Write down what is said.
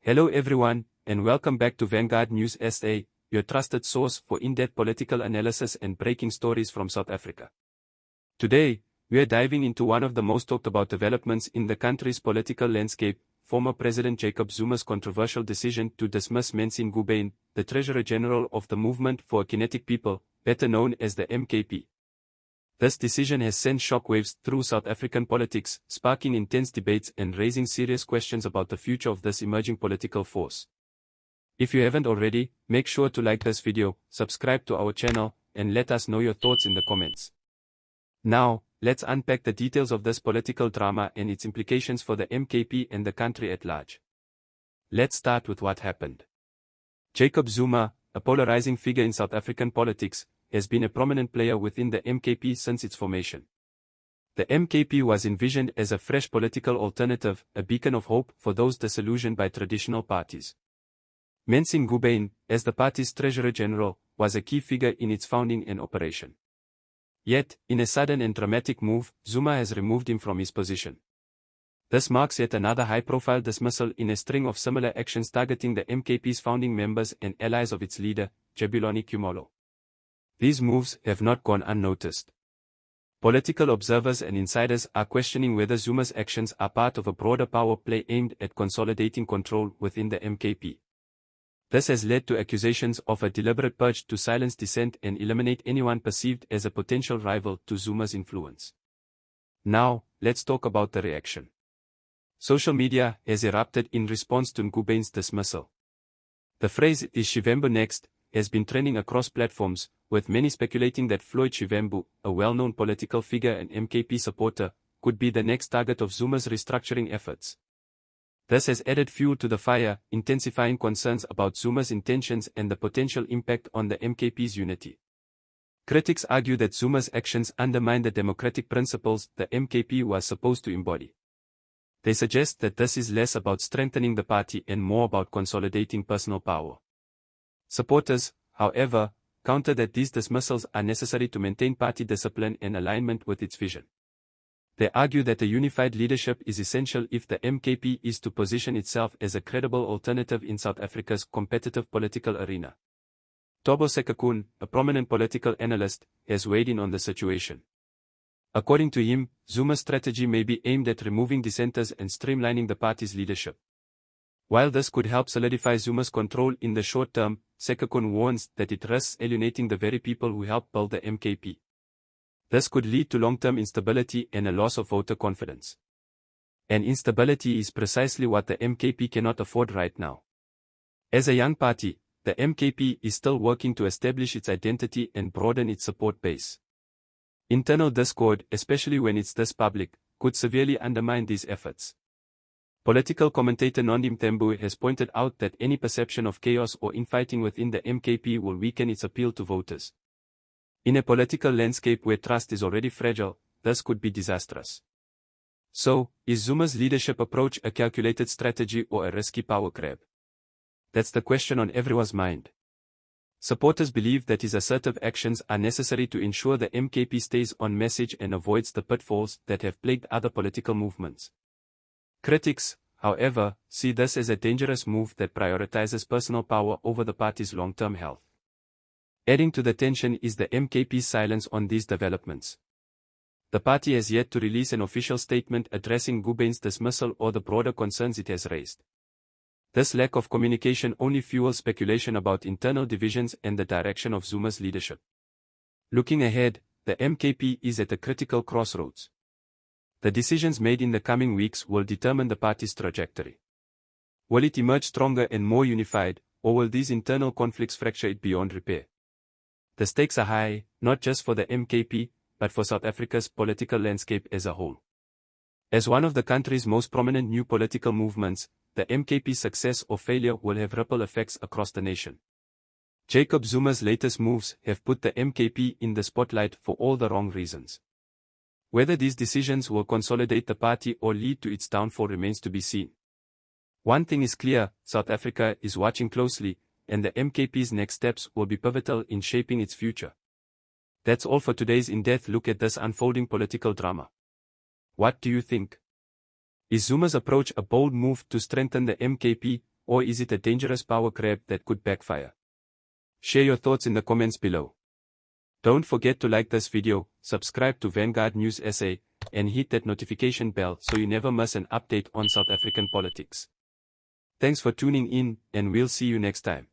Hello everyone, and welcome back to Vanguard News SA, your trusted source for in-depth political analysis and breaking stories from South Africa. Today, we are diving into one of the most talked about developments in the country's political landscape, former President Jacob Zuma's controversial decision to dismiss Menzi Ngubane, the Treasurer General of the Movement for a Kinetic People, better known as the MKP. This decision has sent shockwaves through South African politics, sparking intense debates and raising serious questions about the future of this emerging political force. If you haven't already, make sure to like this video, subscribe to our channel, and let us know your thoughts in the comments. Now, let's unpack the details of this political drama and its implications for the MKP and the country at large. Let's start with what happened. Jacob Zuma, a polarizing figure in South African politics, has been a prominent player within the MKP since its formation. The MKP was envisioned as a fresh political alternative, a beacon of hope for those disillusioned by traditional parties. Menzi Ngubane, as the party's Treasurer General, was a key figure in its founding and operation. Yet, in a sudden and dramatic move, Zuma has removed him from his position. This marks yet another high-profile dismissal in a string of similar actions targeting the MKP's founding members and allies of its leader, Jabulani Khumalo. These moves have not gone unnoticed. Political observers and insiders are questioning whether Zuma's actions are part of a broader power play aimed at consolidating control within the MKP. This has led to accusations of a deliberate purge to silence dissent and eliminate anyone perceived as a potential rival to Zuma's influence. Now, let's talk about the reaction. Social media has erupted in response to Ngubane's dismissal. The phrase "is Shivambu Next" has been trending across platforms, with many speculating that Floyd Shivambu, a well-known political figure and MKP supporter, could be the next target of Zuma's restructuring efforts. This has added fuel to the fire, intensifying concerns about Zuma's intentions and the potential impact on the MKP's unity. Critics argue that Zuma's actions undermine the democratic principles the MKP was supposed to embody. They suggest that this is less about strengthening the party and more about consolidating personal power. Supporters, however, counter that these dismissals are necessary to maintain party discipline and alignment with its vision. They argue that a unified leadership is essential if the MKP is to position itself as a credible alternative in South Africa's competitive political arena. Thabo Sekakun, a prominent political analyst, has weighed in on the situation. According to him, Zuma's strategy may be aimed at removing dissenters and streamlining the party's leadership. While this could help solidify Zuma's control in the short term, Sekakun warns that it risks alienating the very people who helped build the MKP. This could lead to long-term instability and a loss of voter confidence. And instability is precisely what the MKP cannot afford right now. As a young party, the MKP is still working to establish its identity and broaden its support base. Internal discord, especially when it's this public, could severely undermine these efforts. Political commentator Nondi Mthembu has pointed out that any perception of chaos or infighting within the MKP will weaken its appeal to voters. In a political landscape where trust is already fragile, this could be disastrous. So, is Zuma's leadership approach a calculated strategy or a risky power grab? That's the question on everyone's mind. Supporters believe that his assertive actions are necessary to ensure the MKP stays on message and avoids the pitfalls that have plagued other political movements. Critics, however, see this as a dangerous move that prioritizes personal power over the party's long-term health. Adding to the tension is the MKP's silence on these developments. The party has yet to release an official statement addressing Ngubane's dismissal or the broader concerns it has raised. This lack of communication only fuels speculation about internal divisions and the direction of Zuma's leadership. Looking ahead, the MKP is at a critical crossroads. The decisions made in the coming weeks will determine the party's trajectory. Will it emerge stronger and more unified, or will these internal conflicts fracture it beyond repair? The stakes are high, not just for the MKP, but for South Africa's political landscape as a whole. As one of the country's most prominent new political movements, the MKP's success or failure will have ripple effects across the nation. Jacob Zuma's latest moves have put the MKP in the spotlight for all the wrong reasons. Whether these decisions will consolidate the party or lead to its downfall remains to be seen. One thing is clear, South Africa is watching closely, and the MKP's next steps will be pivotal in shaping its future. That's all for today's in-depth look at this unfolding political drama. What do you think? Is Zuma's approach a bold move to strengthen the MKP, or is it a dangerous power grab that could backfire? Share your thoughts in the comments below. Don't forget to like this video, subscribe to Vanguard News SA, and hit that notification bell so you never miss an update on South African politics. Thanks for tuning in, and we'll see you next time.